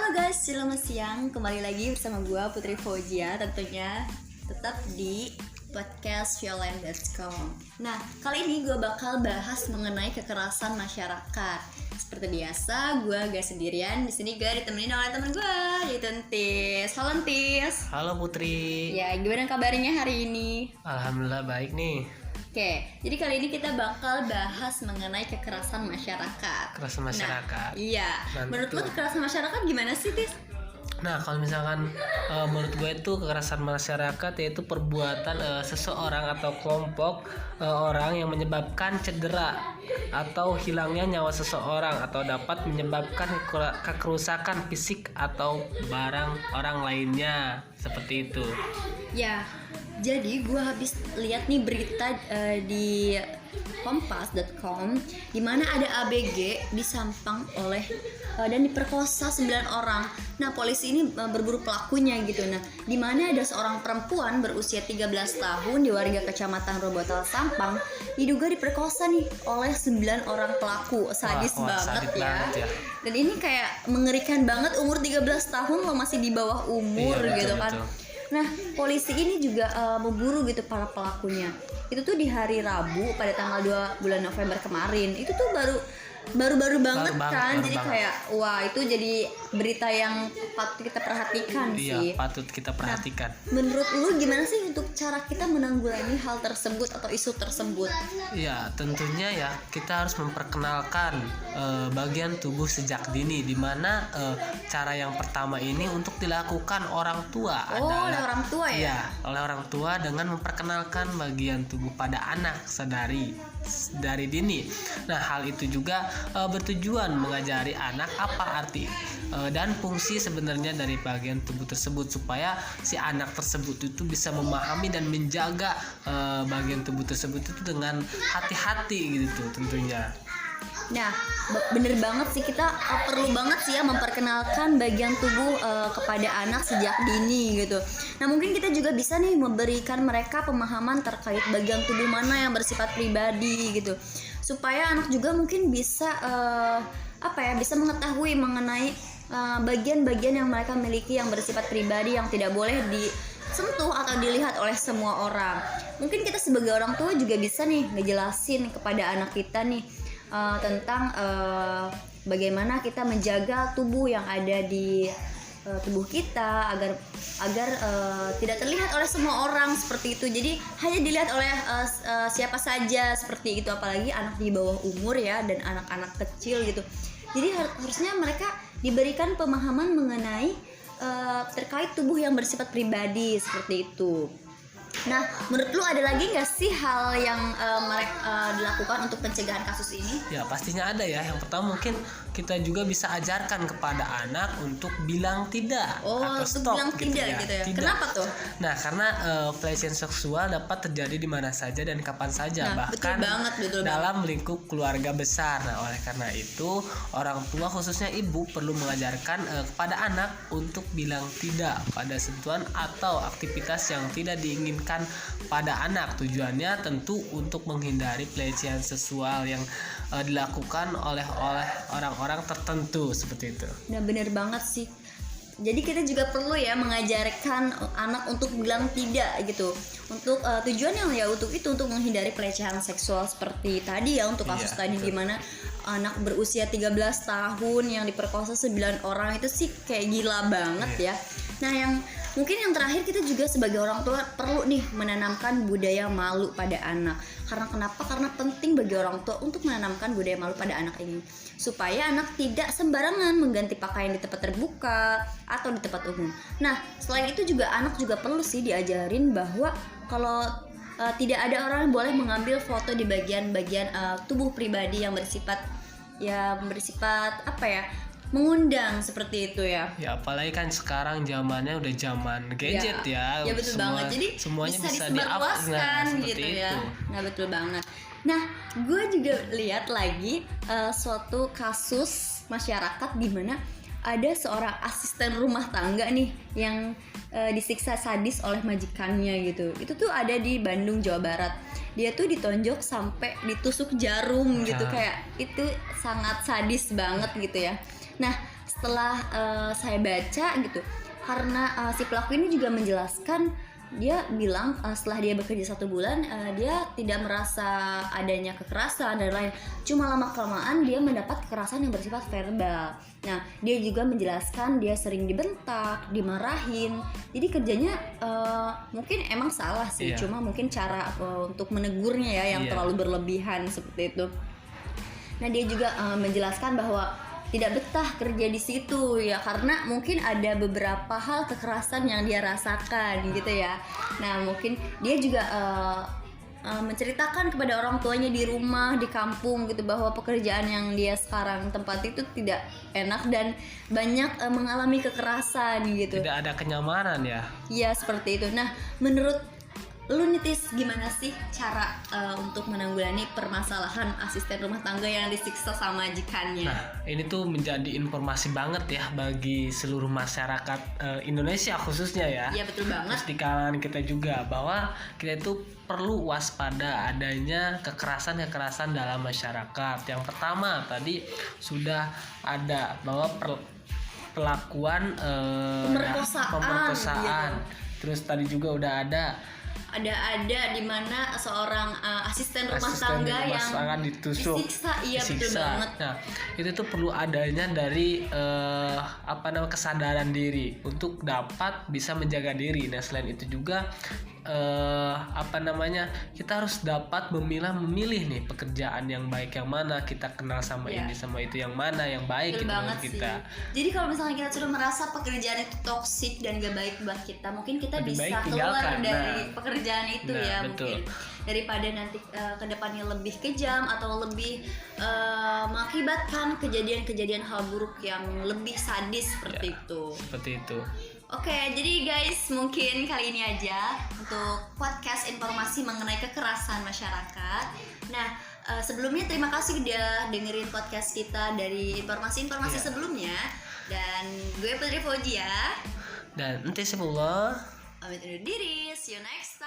guys, selamat siang. Kembali lagi bersama gue Putri Fauzia, tentunya tetap di podcast violent.com. Nah, kali ini gue bakal bahas mengenai kekerasan masyarakat. Seperti biasa, gue gak sendirian. Di sini gue ditemenin oleh temen gue, yaitu Entis. Halo Entis. Halo Putri. Ya, gimana kabarnya hari ini? Alhamdulillah baik nih. Oke, jadi kali ini kita bakal bahas mengenai kekerasan masyarakat. Kekerasan masyarakat. Nah, iya. Menurut lo kekerasan masyarakat gimana sih, Tis? Nah, kalau misalkan menurut gue itu kekerasan masyarakat yaitu perbuatan seseorang atau kelompok orang yang menyebabkan cedera atau hilangnya nyawa seseorang atau dapat menyebabkan kerusakan fisik atau barang orang lainnya, seperti itu. Ya, jadi gue habis lihat nih berita di kompas.com di mana ada ABG disampang oleh dan diperkosa 9 orang. Nah, polisi ini berburu pelakunya gitu. Nah, di mana ada seorang perempuan berusia 13 tahun di warga Kecamatan Robotal Sampang diduga diperkosa nih oleh 9 orang pelaku. Sadis banget ya. Dan ini kayak mengerikan banget, umur 13 tahun lo masih di bawah umur gitu kan. Nah, polisi ini juga memburu gitu para pelakunya. Itu tuh di hari Rabu pada tanggal 2 bulan November kemarin. Itu tuh baru banget kan. Jadi kayak wah, itu jadi berita yang patut kita perhatikan sih. Iya, patut kita perhatikan. Nah, menurut lu gimana sih untuk cara kita menanggulangi hal tersebut atau isu tersebut? Iya, tentunya ya kita harus memperkenalkan bagian tubuh sejak dini, di mana cara yang pertama ini untuk dilakukan orang tua adalah oleh orang tua ya? Iya, oleh orang tua dengan memperkenalkan bagian tubuh pada anak dari dini. Nah, hal itu juga bertujuan mengajari anak apa arti dan fungsi sebenarnya dari bagian tubuh tersebut, supaya si anak tersebut itu bisa memahami dan menjaga bagian tubuh tersebut itu dengan hati-hati gitu tentunya. Nah, bener banget sih, kita perlu banget sih ya memperkenalkan bagian tubuh kepada anak sejak dini gitu. Nah, mungkin kita juga bisa nih memberikan mereka pemahaman terkait bagian tubuh mana yang bersifat pribadi gitu, supaya anak juga mungkin bisa bisa mengetahui mengenai bagian-bagian yang mereka miliki yang bersifat pribadi yang tidak boleh disentuh atau dilihat oleh semua orang. Mungkin kita sebagai orang tua juga bisa nih ngejelasin kepada anak kita nih tentang bagaimana kita menjaga tubuh yang ada di tubuh kita agar tidak terlihat oleh semua orang seperti itu. Jadi hanya dilihat oleh siapa saja seperti itu, apalagi anak di bawah umur ya, dan anak-anak kecil gitu. Jadi harusnya mereka diberikan pemahaman mengenai terkait tubuh yang bersifat pribadi seperti itu. Nah, menurut lu ada lagi nggak sih hal yang mereka dilakukan untuk pencegahan kasus ini? Ya, pastinya ada ya. Yang pertama mungkin kita juga bisa ajarkan kepada anak untuk bilang tidak atau stop bilang gitu tidak ya. Gitu ya. Tidak. Kenapa tuh? Nah, karena pelecehan seksual dapat terjadi di mana saja dan kapan saja, bahkan betul dalam lingkup keluarga besar. Nah, oleh karena itu orang tua khususnya ibu perlu mengajarkan kepada anak untuk bilang tidak pada sentuhan atau aktivitas yang tidak diinginkan pada anak. Tujuannya tentu untuk menghindari pelecehan seksual yang dilakukan oleh orang-orang tertentu seperti itu. Nah, bener banget sih. Jadi kita juga perlu ya mengajarkan anak untuk bilang tidak gitu. Untuk tujuan yang ya untuk menghindari pelecehan seksual seperti tadi ya, untuk kasus tadi di mana anak berusia 13 tahun yang diperkosa 9 orang, itu sih kayak gila banget ya. Nah, mungkin yang terakhir, kita juga sebagai orang tua perlu nih menanamkan budaya malu pada anak. Karena penting bagi orang tua untuk menanamkan budaya malu pada anak ini, supaya anak tidak sembarangan mengganti pakaian di tempat terbuka atau di tempat umum. Nah, selain itu juga anak juga perlu sih diajarin bahwa kalau tidak ada orang yang boleh mengambil foto di bagian-bagian tubuh pribadi yang bersifat mengundang seperti itu ya. Ya, apalagi kan sekarang zamannya udah zaman gadget ya. Ya betul banget. Jadi semuanya bisa disebarluaskan gitu ya. Nah, betul banget. Nah, gue juga lihat lagi suatu kasus masyarakat di mana ada seorang asisten rumah tangga nih yang disiksa sadis oleh majikannya gitu. Itu tuh ada di Bandung, Jawa Barat. Dia tuh ditonjok sampai ditusuk jarum gitu, kayak itu sangat sadis banget gitu ya. Nah, setelah saya baca gitu, karena si pelaku ini juga menjelaskan, dia bilang setelah dia bekerja 1 bulan dia tidak merasa adanya kekerasan dan lain, cuma lama kelamaan dia mendapat kekerasan yang bersifat verbal. Nah, dia juga menjelaskan dia sering dibentak, dimarahin, jadi kerjanya mungkin emang salah sih, Iya. cuma mungkin cara untuk menegurnya ya yang Iya. terlalu berlebihan seperti itu. Nah, dia juga menjelaskan bahwa tidak betah kerja di situ ya, karena mungkin ada beberapa hal kekerasan yang dia rasakan gitu ya. Nah, mungkin dia juga menceritakan kepada orang tuanya di rumah, di kampung gitu, bahwa pekerjaan yang dia sekarang tempati itu tidak enak dan banyak mengalami kekerasan gitu. Tidak ada kenyamanan ya. Ya, seperti itu. Nah, menurut lu nih Tis, gimana sih cara untuk menanggulangi permasalahan asisten rumah tangga yang disiksa sama majikannya? Nah, ini tuh menjadi informasi banget ya bagi seluruh masyarakat Indonesia khususnya ya. Iya, betul banget. Terus di kalangan kita juga, bahwa kita itu perlu waspada adanya kekerasan dalam masyarakat. Yang pertama tadi sudah ada bahwa pelakuan pemerkosaan. Gitu. Terus tadi juga udah ada Di mana seorang asisten rumah tangga yang ditusuk, disiksa. Iya, betul banget. Nah, itu tuh perlu adanya dari kesadaran diri untuk dapat bisa menjaga diri. Nah, selain itu juga kita harus dapat memilih nih pekerjaan yang baik yang mana, kita kenal sama ini sama itu yang mana yang baik Betul gitu banget buat kita. sih. Jadi kalau misalnya kita sudah merasa pekerjaan itu toksik dan gak baik buat kita, mungkin kita Lebih bisa baik keluar tinggalkan. dari pekerjaan itu Nah, ya, betul. mungkin daripada nanti kedepannya lebih kejam atau lebih mengakibatkan kejadian-kejadian hal buruk yang lebih sadis seperti itu. Seperti itu. Oke, jadi guys, mungkin kali ini aja untuk podcast informasi mengenai kekerasan masyarakat. Nah, sebelumnya terima kasih udah dengerin podcast kita dari informasi-informasi Iya. sebelumnya. Dan gue Putri Fauji ya. Dan ente sebelum Pamit undur diri. See you next